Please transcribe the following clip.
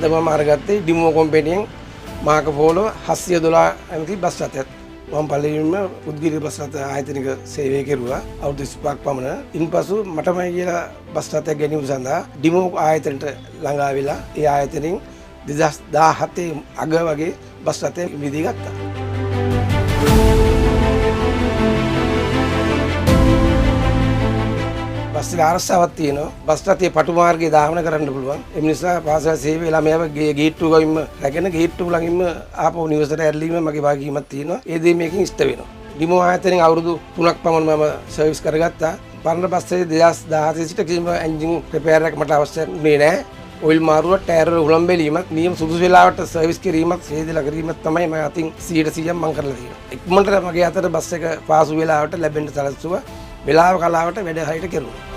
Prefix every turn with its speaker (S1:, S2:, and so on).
S1: අද මම අරගත්තේ demo කම්පැනියෙන් මාර්කෝ polo 712 ඇමති බස් රථයක්. මම පළවෙනිම උද්ගිර බස් රථ ආයතනික සේවය කෙරුවා අවුරුදු 25ක් පමණ. ඉන්පසු මටමයි කියලා බස් රථයක් ගැනීම සඳහා ඩිමෝ ආයතනයට ළඟා වෙලා ඒ ආයතනයෙන් 2017 අග වගේ බස් රථය විදී ගත්තා. බස් එක ආරක්ෂාවක් තියෙනවා. බස් රථයේ පටු මාර්ගයේ ධාවන කරන්න පුළුවන්. ඒ නිසා පාසල් සේවයේ ළමයාව ගේට්ටුව ගින්ම රැගෙන ගේට්ටුව ළඟින්ම ආපහු නිවසට ඇරලීම මගේ වාගීමක් තියෙනවා. ඒ දේ මේකෙන් ඉෂ්ට වෙනවා. ඩිමෝ ආයතනයෙන් අවුරුදු 3ක් පමණ මම සර්විස් කරගත්තා. පරණ බස් එකේ 2017 සිට කිසිම එන්ජින් රිපෙයාර් එකක් මට අවශ්‍ය වුණේ නැහැ. ඔයිල් මාරුව, ටයර් උලම් බැලීමක්, නියම සුදුසු වෙලාවට සර්විස් කිරීමක්, සේදලා කිරීමක් තමයි මම අතින් 100% මම කරලා තියෙනවා. ඉක්මනට මගේ අතට බස් එක පාසු වෙලාවට ලැබෙන්න සැලසුවා. වෙලාව කලාවට වැඩ හරියට කෙරුවා.